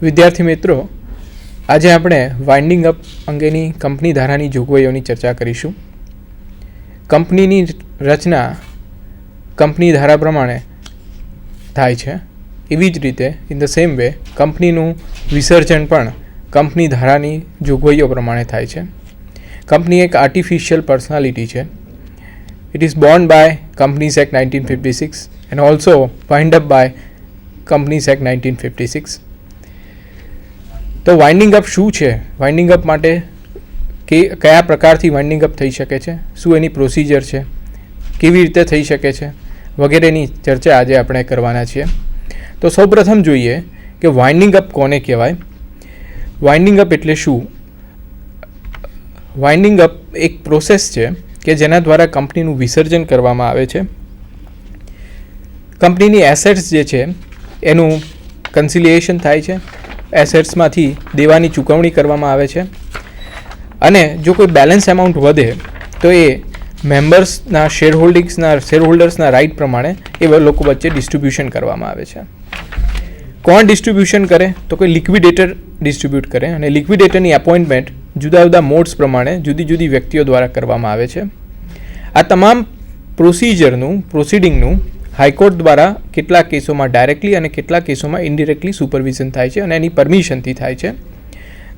વિદ્યાર્થી મિત્રો, આજે આપણે વાઇન્ડિંગ અપ અંગેની કંપની ધારાની જોગવાઈઓની ચર્ચા કરીશું. કંપનીની રચના કંપની ધારા પ્રમાણે થાય છે, એવી જ રીતે ઇન ધ સેમ વે કંપનીનું વિસર્જન પણ કંપની ધારાની જોગવાઈઓ પ્રમાણે થાય છે. કંપની એક આર્ટિફિશિયલ પર્સનાલિટી છે. It is born by Companies Act 1956 and also wind up by Companies Act 1956. તો વાઇન્ડિંગ અપ શું છે, વાઇન્ડિંગ અપ માટે કયા પ્રકારથી વાઇન્ડિંગ અપ થઈ શકે છે, શું એની પ્રોસિજર છે, કેવી રીતે થઈ શકે છે વગેરેની ચર્ચા આજે આપણે કરવાના છીએ. તો સૌપ્રથમ જોઈએ કે વાઇન્ડિંગ અપ કોને કહેવાય. વાઇન્ડિંગ અપ એટલે શું? વાઇન્ડિંગ અપ એક પ્રોસેસ છે કે જેના દ્વારા કંપનીનું વિસર્જન કરવામાં આવે છે. કંપનીની એસેટ્સ જે છે એનું કન્સિલિએશન થાય છે, એસેટ્સમાંથી દેવાની ચૂકવણી કરવામાં આવે છે, અને જો કોઈ બેલેન્સ એમાઉન્ટ વધે તો એ મેમ્બર્સના શેરહોલ્ડર્સના રાઇટ પ્રમાણે એ લોકો વચ્ચે ડિસ્ટ્રીબ્યુશન કરવામાં આવે છે. કોણ ડિસ્ટ્રીબ્યુશન કરે? તો કોઈ લિક્વિડેટર ડિસ્ટ્રીબ્યુટ કરે, અને લિક્વિડેટરની એપોઇન્ટમેન્ટ જુદા જુદા મોડ્સ પ્રમાણે જુદી જુદી વ્યક્તિઓ દ્વારા કરવામાં આવે છે. આ તમામ પ્રોસિડિંગનું હાઈકોર્ટ દ્વારા કેટલાક કેસોમાં ડાયરેક્ટલી અને કેટલાક કેસોમાં ઇનડિરેક્ટલી સુપરવિઝન થાય છે અને એની પરમિશનથી થાય છે.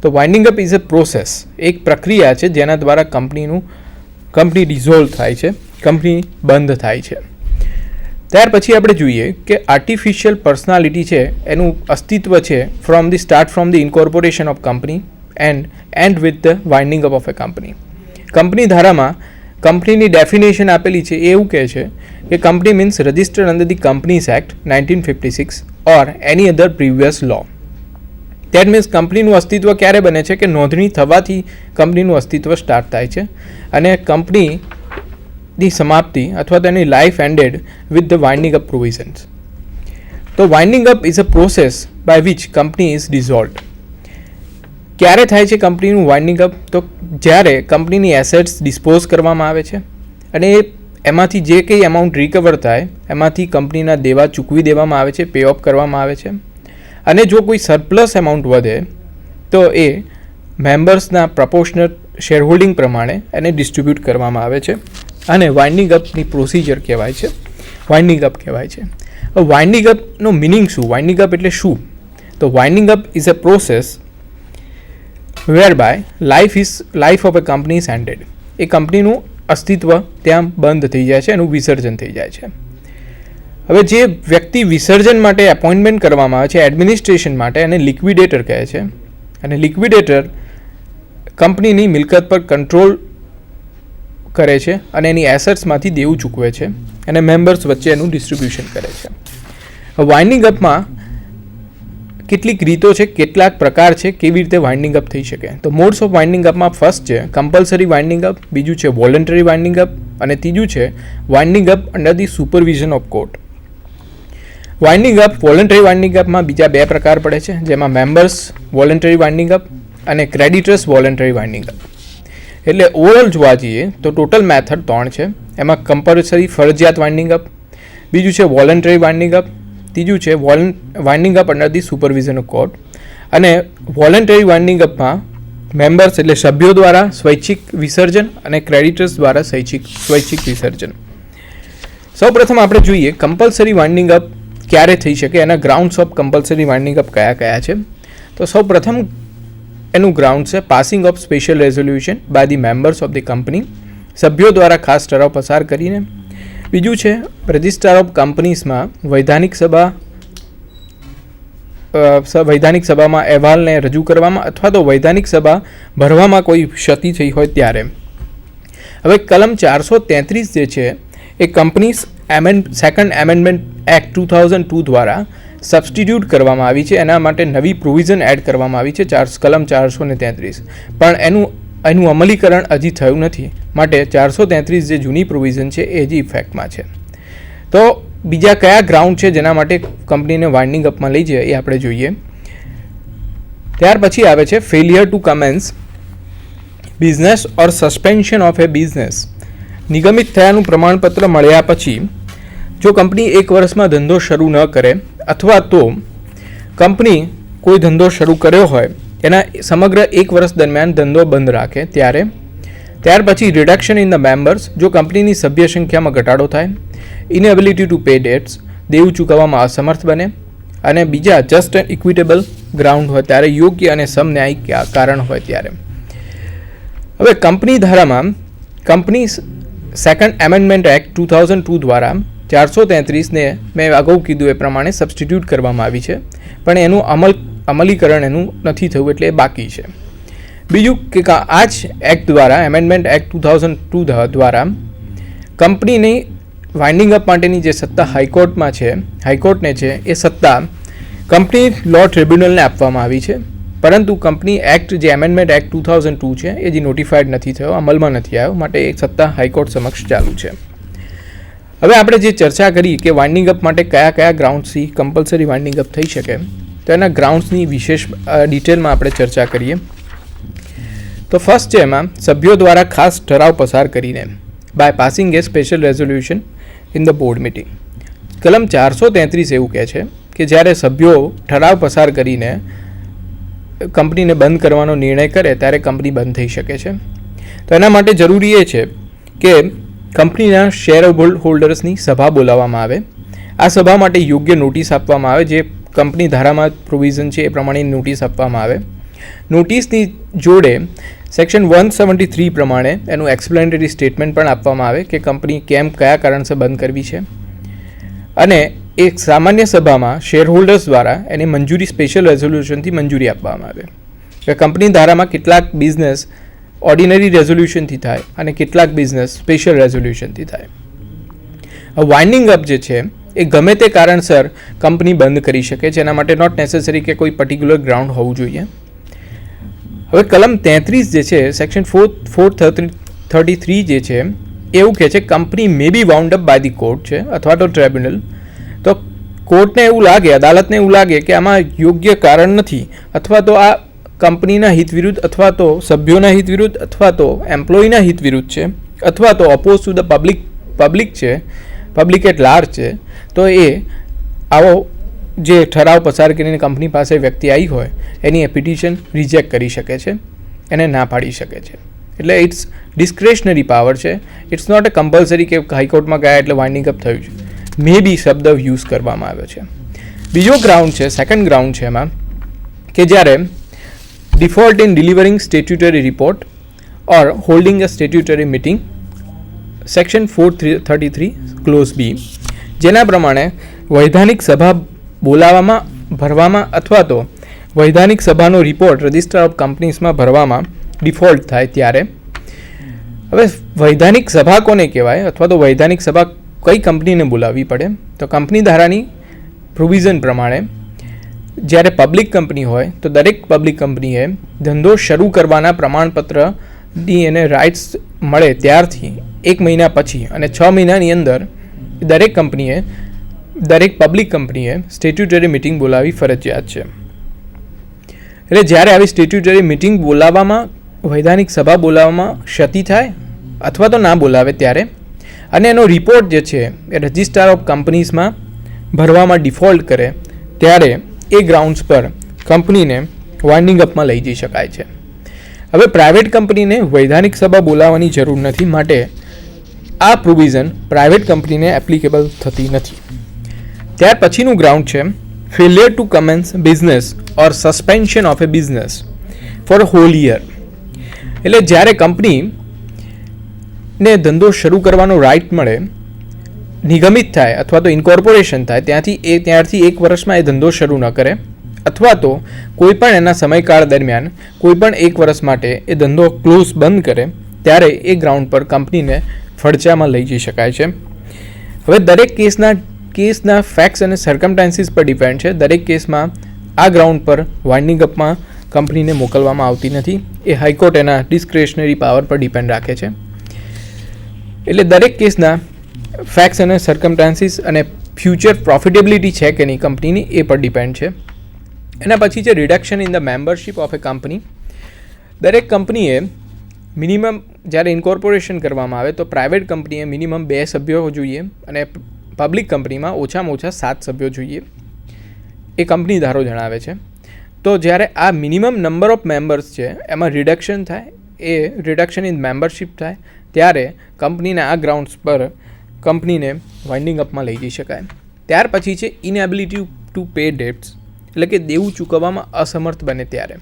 તો winding up is a process, એક પ્રક્રિયા છે જેના દ્વારા કંપની ડિઝોલ્વ થાય છે, કંપની બંધ થાય છે. ત્યાર પછી આપણે જોઈએ કે આર્ટિફિશિયલ પર્સનાલિટી છે એનું અસ્તિત્વ છે from the incorporation of company and with the winding up of A company. Company ધારામાં કંપનીની ડેફિનેશન આપેલી છે, એ એવું કહે છે કે company means registered under the companies act 1956 or any other previous law. That means કંપનીનું અસ્તિત્વ ક્યારે બને છે કે નોંધણી થવાથી કંપનીનું અસ્તિત્વ સ્ટાર્ટ થાય છે, અને કંપનીની સમાપ્તિ અથવા તેની life ended with the winding up provisions. તો winding up is a process by which company is dissolved. ક્યારે થાય છે કંપનીનું વાઇન્ડિંગ અપ? તો જ્યારે કંપનીની એસેટ્સ ડિસ્પોઝ કરવામાં આવે છે અને એમાંથી જે કંઈ એમાઉન્ટ રિકવર થાય એમાંથી કંપનીના દેવા ચૂકવી દેવામાં આવે છે, પે ઓફ કરવામાં આવે છે, અને જો કોઈ સરપ્લસ એમાઉન્ટ વધે તો એ મેમ્બર્સના પ્રપોર્શનલ શેરહોલ્ડિંગ પ્રમાણે એને ડિસ્ટ્રીબ્યુટ કરવામાં આવે છે, અને વાઇન્ડિંગ અપની પ્રોસિજર કહેવાય છે, વાઇન્ડિંગ અપ કહેવાય છે. વાઇન્ડિંગ અપનો મિનિંગ શું? વાઇન્ડિંગ અપ એટલે શું? તો winding up is a process whereby life of a company is ended. એ કંપનીનું અસ્તિત્વ ત્યાં બંધ થઈ જાય છે, એનું વિસર્જન થઈ જાય છે. હવે જે વ્યક્તિ વિસર્જન માટે એપોઇન્ટમેન્ટ કરવામાં આવે છે એડમિનિસ્ટ્રેશન માટે, એને લિક્વિડેટર કહે છે, અને લિક્વિડેટર કંપનીની મિલકત પર કંટ્રોલ કરે છે અને એની એસેટ્સમાંથી દેવું ચૂકવે છે, અને મેમ્બર્સ વચ્ચે એનું ડિસ્ટ્રીબ્યુશન કરે છે. વાઇન્ડિંગ અપમાં કેટલીક રીતો છે, કેટલાક પ્રકાર છે, કેવી રીતે વાઇન્ડિંગ અપ થઈ શકે. તો મોડ્સ ઓફ વાઇન્ડિંગ અપમાં ફર્સ્ટ છે કમ્પલસરી વાઇન્ડિંગ અપ, બીજું છે વોલન્ટરી વાઇન્ડિંગ અપ, અને ત્રીજું છે winding up under the supervision of court. Winding up, voluntary winding અપમાં બીજા બે પ્રકાર પડે છે, જેમાં મેમ્બર્સ વોલન્ટરી વાઇન્ડિંગ અપ અને ક્રેડિટર્સ વોલન્ટરી વાઇન્ડિંગ અપ. એટલે ઓવરઓલ જોવા જઈએ તો ટોટલ મેથડ 3 છે. એમાં કમ્પલસરી ફરજિયાત વાઇન્ડિંગ અપ, બીજું છે વોલન્ટરી વાઇન્ડિંગ અપ, ત્રીજું છે winding up under the supervision of court. અને વોલન્ટરી વાઇન્ડિંગ અપમાં મેમ્બર્સ એટલે સભ્યો દ્વારા સ્વૈચ્છિક વિસર્જન અને ક્રેડિટર્સ દ્વારા સ્વૈચ્છિક વિસર્જન. સૌપ્રથમ આપણે જોઈએ કમ્પલસરી વાઇન્ડિંગ અપ ક્યારે થઈ શકે, એના grounds of compulsory winding up કયા કયા છે. તો સૌપ્રથમ એનું ગ્રાઉન્ડ છે passing of special resolution by the members of the company, સભ્યો દ્વારા ખાસ ઠરાવ પસાર કરીને. બીજું છે રજિસ્ટ્રાર ઓફ કંપનીઝમાં વૈધાનિક સભામાં અહેવાલને રજૂ કરવામાં અથવા તો વૈધાનિક સભા ભરવામાં કોઈ ક્ષતિ થઈ હોય ત્યારે. હવે કલમ 433 જે છે એ કંપનીઝ સેકન્ડ એમેન્ડમેન્ટ એક્ટ 2002 દ્વારા સબસ્ટિટ્યૂટ કરવામાં આવી છે. એના માટે નવી પ્રોવિઝન એડ કરવામાં આવી છે કલમ 433, પણ એનું અમલીકરણ હજી થયું નથી, માટે 433 જે જૂની પ્રોવિઝન છે એ જ ઇફેક્ટમાં છે. તો બીજા કયા ગ્રાઉન્ડ છે જેના માટે કંપનીને વાઇન્ડિંગ અપમાં લઈ જાય એ આપણે જોઈએ. ત્યાર પછી આવે છે failure to commence business or suspension of a business. નિગમિત થયાનું પ્રમાણપત્ર મળ્યા પછી જો કંપની 1 વર્ષમાં ધંધો શરૂ ન કરે અથવા તો કંપની કોઈ ધંધો શરૂ કર્યો હોય એના સમગ્ર 1 વર્ષ દરમિયાન ધંધો બંધ રાખે ત્યાર પછી રિડક્શન ઇન ધ મેમ્બર્સ, જો કંપનીની સભ્ય સંખ્યામાં ઘટાડો થાય, ઇનએબિલિટી ટુ પે ડેટ્સ, દેવું ચૂકવવામાં અસમર્થ બને, અને બીજા જસ્ટ એન્ડ ઇક્વિટેબલ ગ્રાઉન્ડ હોય ત્યારે, યોગ્ય અને સમન્યાયી કારણ હોય ત્યારે. હવે કંપની ધારામાં કંપની સેકન્ડ એમેન્ડમેન્ટ એક્ટ 2002 દ્વારા 433ને મેં અગાઉ કીધું એ પ્રમાણે સબસ્ટિટ્યૂટ કરવામાં આવી છે, પણ એનું અમલીકરણ એનું નથી થયું, એટલે એ બાકી છે. બીજું કે આ જ એક્ટ દ્વારા, એમેન્ડમેન્ટ એક્ટ 2002 દ્વારા કંપનીની વાઇન્ડિંગ અપ માટેની જે સત્તા હાઈકોર્ટને છે એ સત્તા કંપની લો ટ્રિબ્યુનલને આપવામાં આવી છે, પરંતુ કંપની એક્ટ જે એમેન્ડમેન્ટ એક્ટ 2002 છે એ જે નોટિફાઈડ નથી થયો, અમલમાં નથી આવ્યો, માટે એક સત્તા હાઈકોર્ટ સમક્ષ ચાલુ છે. હવે આપણે જે ચર્ચા કરી કે વાઇન્ડિંગ અપ માટે કયા ગ્રાઉન્ડ્સથી કમ્પલસરી વાઇન્ડિંગ અપ થઈ શકે, તો એના ગ્રાઉન્ડ્સની વિશેષ ડિટેલમાં આપણે ચર્ચા કરીએ. તો ફર્સ્ટ છે એમાં સભ્યો દ્વારા ખાસ ઠરાવ પસાર કરીને by passing a special resolution in the board meeting. કલમ 433 એવું કહે છે કે જ્યારે સભ્યો ઠરાવ પસાર કરીને કંપનીને બંધ કરવાનો નિર્ણય કરે ત્યારે કંપની બંધ થઈ શકે છે. તો એના માટે જરૂરી એ છે કે કંપનીના શેર હોલ્ડર્સની સભા બોલાવવામાં આવે. આ સભા માટે યોગ્ય નોટિસ આપવામાં આવે, જે કંપની ધારામાં પ્રોવિઝન છે એ પ્રમાણે નોટિસ આપવામાં આવે. નોટિસની જોડે સેક્શન 173 પ્રમાણે એનું એક્સપ્લેનેટરી સ્ટેટમેન્ટ પણ આપવામાં આવે કે કંપની કયા કારણસર બંધ કરવી છે, અને એક સામાન્ય સભામાં શેરહોલ્ડર્સ દ્વારા એની મંજૂરી સ્પેશિયલ રેઝોલ્યુશનથી મંજૂરી આપવામાં આવે કે કંપની ધારામાં કેટલાક બિઝનેસ ઓર્ડિનરી રેઝોલ્યુશનથી થાય અને કેટલાક બિઝનેસ સ્પેશિયલ રેઝોલ્યુશનથી થાય. વાઇન્ડિંગ અપ જે છે એ ગમે તે કારણસર કંપની બંધ કરી શકે છે, એના માટે નોટ નેસેસરી કે કોઈ પર્ટિક્યુલર ગ્રાઉન્ડ હોવું જોઈએ. હવે કલમ 33 જે છે સેક્શન 433 જે છે એવું કહે છે company may be wound up by the court છે અથવા તો ટ્રિબ્યુનલ. તો કોર્ટને એવું લાગે, અદાલતને એવું લાગે કે આમાં યોગ્ય કારણ નથી, અથવા તો આ કંપનીના હિત વિરુદ્ધ, અથવા તો સભ્યોના હિત વિરુદ્ધ, અથવા તો એમ્પ્લોયીના હિત વિરુદ્ધ છે, અથવા તો અપોઝ ટુ ધ પબ્લિક છે, પબ્લિક એટ લાર્જ છે, તો એ આવો જે ઠરાવ પસાર કરીને કંપની પાસે વ્યક્તિ આવી હોય એની પિટિશન રિજેક્ટ કરી શકે છે, એને ના પાડી શકે છે. એટલે ઇટ્સ ડિસ્ક્રેશનરી પાવર છે, ઇટ્સ નોટ અ કમ્પલસરી કે હાઈકોર્ટમાં ગયા એટલે વાઇન્ડિંગ અપ થયું છે. મે બી શબ્દ યુઝ કરવામાં આવ્યો છે. બીજો ગ્રાઉન્ડ છે, સેકન્ડ ગ્રાઉન્ડ છે એમાં કે જ્યારે default in delivering statutory report or holding a statutory meeting, section 433 clause B, જેના પ્રમાણે વૈધાનિક સભા બોલાવવામાં, ભરવામાં અથવા તો વૈધાનિક સભાનો રિપોર્ટ રજિસ્ટર ઓફ કંપનીઝમાં ભરવામાં ડિફોલ્ટ થાય ત્યારે. હવે વૈધાનિક સભા કોને કહેવાય, અથવા તો વૈધાનિક સભા કઈ કંપનીને બોલાવવી પડે, તો કંપની ધારાની પ્રોવિઝન પ્રમાણે જ્યારે પબ્લિક કંપની હોય તો દરેક પબ્લિક કંપનીએ ધંધો શરૂ કરવાના પ્રમાણપત્રની એને રાઇટ્સ મળે ત્યારથી 1 મહિના પછી અને 6 મહિનાની અંદર દરેક પબ્લિક કંપનીએ સ્ટેટ્યુટરી મિટિંગ બોલાવવી ફરજિયાત છે. એટલે જ્યારે આવી સ્ટેટ્યુટરી મિટિંગ બોલાવવામાં, વૈધાનિક સભા બોલાવવામાં ક્ષતિ થાય અથવા તો ના બોલાવે ત્યારે, અને એનો રિપોર્ટ જે છે એ રજિસ્ટર ઓફ કંપનીઝમાં ભરવામાં ડિફોલ્ટ કરે ત્યારે એ ગ્રાઉન્ડ્સ પર કંપનીને વાઇન્ડિંગ અપમાં લઈ જઈ શકાય છે. હવે પ્રાઇવેટ કંપનીને વૈધાનિક સભા બોલાવવાની જરૂર નથી, માટે આ પ્રોવિઝન પ્રાઇવેટ કંપનીને એપ્લિકેબલ થતી નથી. ત્યાર પછીનું ગ્રાઉન્ડ છે failure to commence business or suspension of a business for whole year. એટલે જ્યારે કંપનીને ધંધો શરૂ કરવાનો રાઇટ મળે, નિગમિત થાય અથવા તો ઇન્કોર્પોરેશન થાય ત્યારથી 1 વર્ષમાં એ ધંધો શરૂ ન કરે, અથવા તો કોઈ પણ એના સમયકાળ દરમિયાન કોઈ પણ 1 વર્ષ માટે એ ધંધો ક્લોઝ બંધ કરે, ત્યારે એ ગ્રાઉન્ડ પર કંપનીને ફડચામાં લઈ જઈ શકાય છે. હવે દરેક કેસના ફેક્ટ્સ અને સર્કમસ્ટાન્સીસ પર ડિપેન્ડ છે. દરેક કેસમાં આ ગ્રાઉન્ડ પર વાઇન્ડિંગ અપમાં કંપનીને મોકલવામાં આવતી નથી, એ હાઈકોર્ટ એના ડિસ્ક્રેશનરી પાવર પર ડિપેન્ડ રાખે છે. એટલે દરેક કેસના ફેક્ટ્સ અને સર્કમસ્ટાન્સીસ અને ફ્યુચર પ્રોફિટેબિલિટી છે કે નહીં કંપનીની એ પર ડિપેન્ડ છે. એના પછી છે reduction in the membership of A company. દરેક કંપનીએ મિનિમમ જ્યારે ઇન્કોર્પોરેશન કરવામાં આવે તો પ્રાઇવેટ કંપનીએ મિનિમમ 2 સભ્યો જોઈએ અને પબ્લિક કંપનીમાં ઓછામાં ઓછા 7 સભ્યો જોઈએ, એ કંપની ધારો જણાવે છે. તો જ્યારે આ મિનિમમ નંબર ઓફ મેમ્બર્સ છે એમાં રિડક્શન થાય, એ રિડક્શન ઇન મેમ્બરશિપ થાય, ત્યારે કંપનીના આ ગ્રાઉન્ડ્સ પર કંપનીને વાઇન્ડિંગ અપમાં લઈ જઈ શકાય. ત્યાર પછી છે ઇનએબિલિટી ટુ પે ડેટ્સ, એટલે કે દેવું ચૂકવવામાં અસમર્થ બને ત્યારે.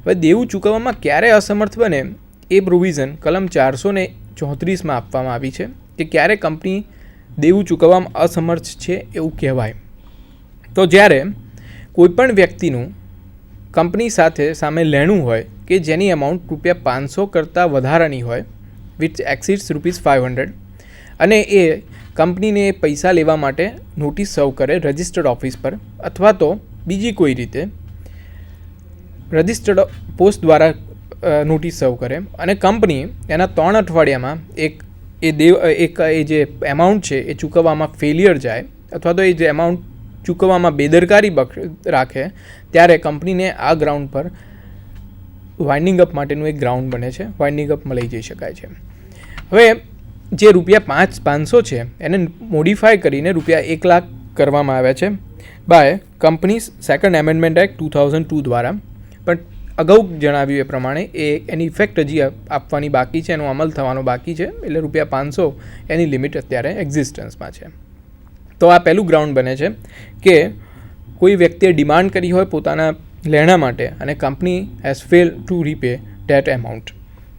હવે દેવું ચૂકવવામાં ક્યારે અસમર્થ બને એ પ્રોવિઝન કલમ 434માં આપવામાં આવી છે કે ક્યારે કંપની દેવું ચૂકવવામાં અસમર્થ છે એવું કહેવાય. તો જ્યારે કોઈપણ વ્યક્તિનું કંપની સાથે સામે લેણું હોય કે જેની અમાઉન્ટ ₹500 કરતાં વધારાની હોય, વિચ એક્સિડ્સ ₹500, અને એ કંપનીને પૈસા લેવા માટે નોટિસ સર્વ કરે રજિસ્ટર્ડ ઓફિસ પર, અથવા તો બીજી કોઈ રીતે રજિસ્ટર્ડ પોસ્ટ દ્વારા નોટિસ સર્વ કરે, અને કંપની એના 3 અઠવાડિયામાં એ જે એમાઉન્ટ છે એ ચૂકવવામાં ફેલિયર જાય, અથવા તો એ જે એમાઉન્ટ ચૂકવવામાં બેદરકારી રાખે, ત્યારે કંપનીને આ ગ્રાઉન્ડ પર વાઇન્ડિંગ અપ માટેનું એક ગ્રાઉન્ડ બને છે, વાઇન્ડિંગ અપમાં લઈ જઈ શકાય છે. હવે જે ₹500 છે એને મોડિફાય કરીને ₹1,00,000 કરવામાં આવ્યા છે by companies second amendment act 2002 દ્વારા. પણ અગાઉ જણાવ્યું એ પ્રમાણે એની ઇફેક્ટ હજી આપવાની બાકી છે, એનો અમલ થવાનો બાકી છે, એટલે ₹500 એની લિમિટ અત્યારે એક્ઝિસ્ટન્સમાં છે. તો આ પહેલું ગ્રાઉન્ડ બને છે કે કોઈ વ્યક્તિએ ડિમાન્ડ કરી હોય પોતાના લેણા માટે અને company has fail to repay debt amount,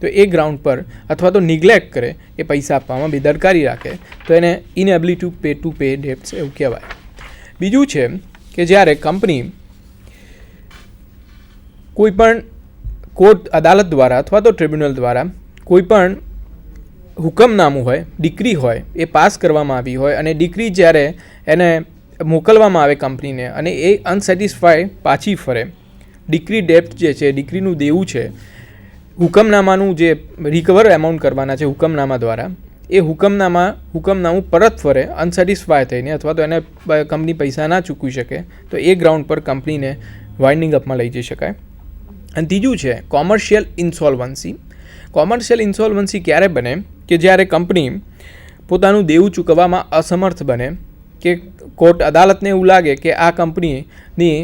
તો એ ગ્રાઉન્ડ પર, અથવા તો નિગ્લેક્ટ કરે, એ પૈસા આપવામાં બેદરકારી રાખે, તો એને ઇનએબિલિટી ટુ પે ડેટ્સ એવું કહેવાય. બીજું છે કે જ્યારે કંપની કોઈપણ કોર્ટ અદાલત દ્વારા અથવા તો ટ્રિબ્યુનલ દ્વારા કોઈપણ હુકમનામું હોય, ડિક્રી હોય, એ પાસ કરવામાં આવી હોય, અને ડિક્રી જ્યારે એને મોકલવામાં આવે કંપનીને અને એ અનસેટિસ્ફાય પાછી ફરે, ડિક્રી ડેપ્ટ જે છે, ડિક્રીનું દેવું છે, હુકમનામાનું જે રિકવર એમાઉન્ટ કરવાના છે હુકમનામા દ્વારા, એ હુકમનામું પરત ફરે અનસેટિસ્ફાય થઈને, અથવા તો એને કંપની પૈસા ના ચૂકવી શકે, તો એ ગ્રાઉન્ડ પર કંપનીને વાઇન્ડિંગ અપમાં લઈ જઈ શકાય. અને ત્રીજું છે કોમર્શિયલ ઇન્સોલ્વન્સી. કોમર્શિયલ ઇન્સોલ્વન્સી ક્યારે બને કે જ્યારે કંપની પોતાનું દેવું ચૂકવવામાં અસમર્થ બને, કે કોર્ટ અદાલતને એવું લાગે કે આ કંપનીની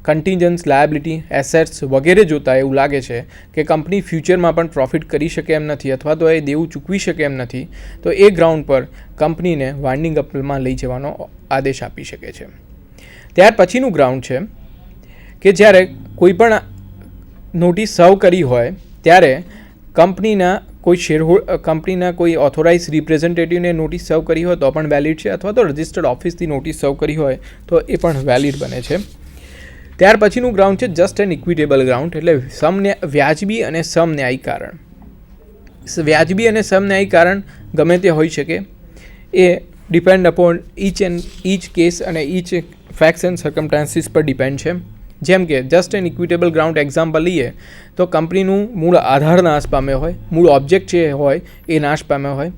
કન્ટિન્જન્સ લાયબિલિટી, એસેટ્સ વગેરે જોતાં એવું લાગે છે કે કંપની ફ્યુચરમાં પણ પ્રોફિટ કરી શકે એમ નથી, અથવા તો એ દેવું ચૂકવી શકે એમ નથી, તો એ ગ્રાઉન્ડ પર કંપનીને વાઇન્ડિંગ અપમાં લઈ જવાનો આદેશ આપી શકે છે. ત્યાર પછીનું ગ્રાઉન્ડ છે કે જ્યારે કોઈ પણ નોટિસ સર્વ કરી હોય ત્યારે કંપનીના કોઈ ઓથોરાઇઝ રિપ્રેઝેન્ટેટિવને નોટિસ સર્વ કરી હોય તો પણ વેલિડ છે, અથવા તો રજિસ્ટર્ડ ઓફિસથી નોટિસ સર્વ કરી હોય તો એ પણ વેલિડ બને છે. ત્યાર પછીનું ગ્રાઉન્ડ છે જસ્ટ એન્ડ ઇક્વિટેબલ ગ્રાઉન્ડ, એટલે વ્યાજબી અને સમન્યાયી કારણ. વ્યાજબી અને સમન્યાયી કારણ ગમે તે હોઈ શકે, એ ડિપેન્ડ અપોન ઈચ કેસ અને ઈચ ફેક્ટ્સ એન્ડ સર્કમસ્ટાન્સીસ પર ડિપેન્ડ છે. જેમ કે just and equitable ground example લઈએ તો કંપનીનું મૂળ આધાર નાશ પામ્યો હોય, મૂળ ઓબ્જેક્ટ જે હોય એ નાશ પામ્યો હોય,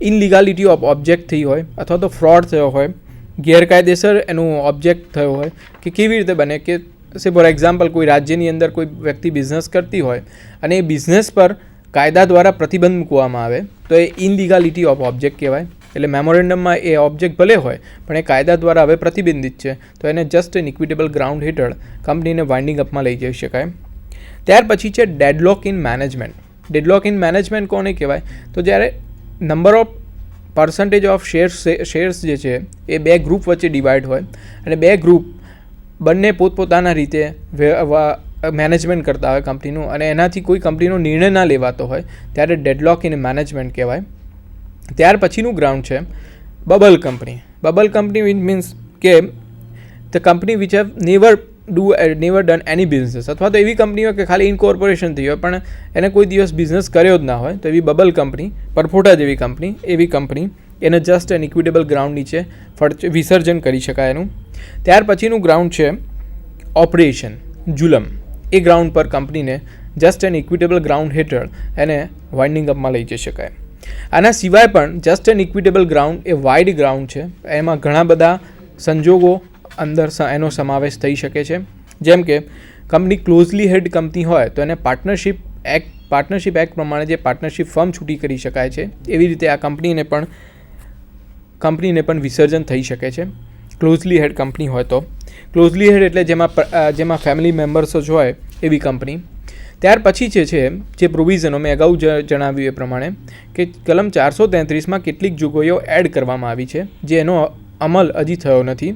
ઇનલીગાલિટી ઓફ ઓબ્જેક્ટ થઈ હોય, અથવા તો ફ્રોડ થયો હોય, ગેરકાયદેસર એનું ઓબ્જેક્ટ થયો હોય. કે કેવી રીતે બને કે ફોર એક્ઝામ્પલ કોઈ રાજ્યની અંદર કોઈ વ્યક્તિ બિઝનેસ કરતી હોય અને એ બિઝનેસ પર કાયદા દ્વારા પ્રતિબંધ મૂકવામાં આવે તો એ ઇનલીગાલિટી ઓફ ઓબ્જેક્ટ કહેવાય. એટલે મેમોરેન્ડમમાં એ ઓબ્જેક્ટ ભલે હોય પણ એ કાયદા દ્વારા હવે પ્રતિબંધિત છે, તો એને જસ્ટ એન ઇક્વિટેબલ ગ્રાઉન્ડ હેઠળ કંપનીને વાઇન્ડિંગ અપમાં લઈ જઈ શકાય. ત્યાર પછી છે deadlock in management. Deadlock in management કોને કહેવાય? તો જ્યારે number of percentage of shares જે છે એ બે ગ્રુપ વચ્ચે ડિવાઈડ હોય અને બે ગ્રુપ બંને પોતપોતાના રીતે મેનેજમેન્ટ કરતા હોય કંપનીનું, અને એનાથી કોઈ કંપનીનો નિર્ણય ના લેવાતો હોય ત્યારે ડેડલોક ઇન મેનેજમેન્ટ કહેવાય. ત્યાર પછીનું ગ્રાઉન્ડ છે bubble company. Bubble company means કે the company which have never done any business, અથવા તો એવી કંપની હોય કે ખાલી ઇનકોર્પોરેશન થઈ હોય પણ એને કોઈ દિવસ બિઝનેસ કર્યો જ ના હોય, તો એવી બબલ કંપની, પરફોટા જેવી કંપની, એવી કંપની એને જસ્ટ એન ઇક્વિટેબલ ગ્રાઉન્ડ નીચે વિસર્જન કરી શકાય એનું. ત્યાર પછીનું ગ્રાઉન્ડ છે ઓપરેશન જુલમ. એ ગ્રાઉન્ડ પર કંપનીને જસ્ટ એન ઇક્વિટેબલ ગ્રાઉન્ડ હેઠળ એને વાઇન્ડિંગ અપમાં લઈ જઈ શકાય. આના સિવાય પણ જસ્ટ એન ઇક્વિટેબલ ગ્રાઉન્ડ એ વાઇડ ગ્રાઉન્ડ છે, એમાં ઘણા બધા સંજોગો અંદર એનો સમાવેશ થઈ શકે છે. જેમ કે કંપની ક્લોઝલી હેડ કંપની હોય તો એને પાર્ટનરશિપ એક્ટ પ્રમાણે જે પાર્ટનરશિપ ફર્મ છૂટી કરી શકાય છે, એવી રીતે આ કંપનીને પણ વિસર્જન થઈ શકે છે ક્લોઝલી હેડ કંપની હોય તો. ક્લોઝલી હેડ એટલે જેમાં ફેમિલી મેમ્બર્સ જ હોય એવી કંપની. ત્યાર પછી જે પ્રોવિઝનો મેં અગાઉ જણાવ્યું એ પ્રમાણે કે કલમ 433માં કેટલીક જોગવાઈઓ એડ કરવામાં આવી છે જે એનો અમલ હજી થયો નથી.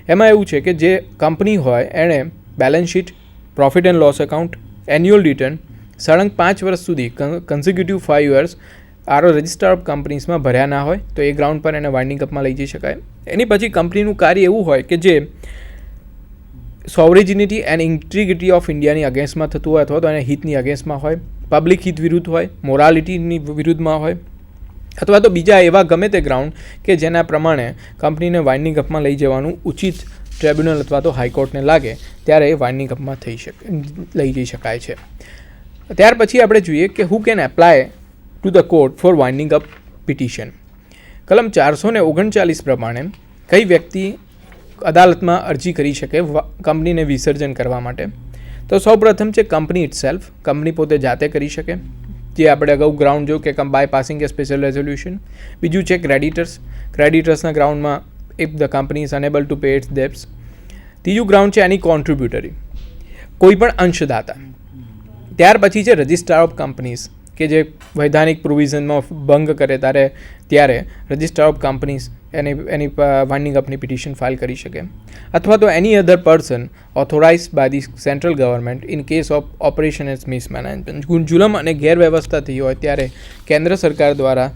એમાં એવું છે કે જે કંપની હોય એણે balance sheet, profit and loss account, annual return સળંગ 5 વર્ષ સુધી કન્ઝિક્યુટિવ 5 યર્સ રજિસ્ટર ઓફ કંપનીઝમાં ભર્યા ના હોય તો એ ગ્રાઉન્ડ પર એને વાઇન્ડિંગ અપમાં લઈ જઈ શકાય. એની પછી કંપનીનું કાર્ય એવું હોય કે જે સોવરેજિનિટી એન્ડ ઇન્ટિગ્રિટી ઓફ ઇન્ડિયાની અગેન્સ્ટમાં થતું હોય અથવા તો એને હિતની અગેન્સ્ટમાં હોય, પબ્લિક હિત વિરુદ્ધ હોય, મોરાલિટીની વિરુદ્ધમાં હોય અથવા તો બીજા એવા ગમે તે ગ્રાઉન્ડ કે જેના પ્રમાણે કંપનીને વાઇન્ડિંગ અપમાં લઈ જવાનું ઉચિત ટ્રિબ્યુનલ અથવા તો હાઈકોર્ટને લાગે ત્યારે એ વાઇન્ડિંગ અપમાં લઈ જઈ શકાય છે. ત્યાર પછી આપણે જોઈએ કે who can apply to the court for winding up petition. કલમ 439 પ્રમાણે કઈ વ્યક્તિ અદાલતમાં અરજી કરી શકે કંપનીને વિસર્જન કરવા માટે? તો સૌપ્રથમ છે કંપની ઇટસેલ્ફ, કંપની પોતે જાતે કરી શકે, જે આપણે અગાઉ ગ્રાઉન્ડ જોયું કે by passing a special resolution. બીજું છે ક્રેડિટર્સના ગ્રાઉન્ડમાં if the company is unable to pay its debts. ત્રીજું ગ્રાઉન્ડ છે એની કોન્ટ્રીબ્યુટરી, કોઈ પણ અંશદાતા. ત્યાર પછી છે રજિસ્ટ્રાર ઓફ કંપનીઝ કે જે વૈધાનિક પ્રોવિઝનમાં ભંગ કરે ત્યારે રજિસ્ટ્રાર ઓફ કંપનીઝ એની વાઇન્ડિંગ અપની પિટિશન ફાઇલ કરી શકે અથવા તો any other person authorise by the central government in case of oppression and mismanagement. જુલમ અને ગેરવ્યવસ્થા થઈ હોય ત્યારે કેન્દ્ર સરકાર દ્વારા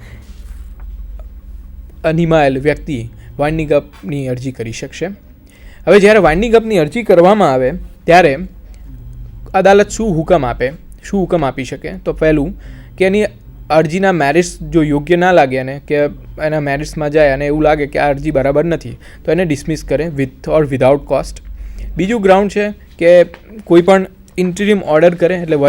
નિમાયેલ વ્યક્તિ વાઇન્ડિંગ અપની અરજી કરી શકશે. હવે જ્યારે વાઇન્ડિંગ અપની અરજી કરવામાં આવે ત્યારે અદાલત શું હુકમ આપી શકે? તો પહેલું કે એની અરજીના મેરિટ્સ જો યોગ્ય ના લાગે અને કે એના મેરિટ્સમાં જાય અને એવું લાગે કે આ અરજી બરાબર નથી તો એને ડિસમિસ કરે વિથ ઓર વિધાઉટ કોસ્ટ. બીજું ગ્રાઉન્ડ છે કે કોઈ પણ ઇન્ટરિમ ઓર્ડર કરે એટલે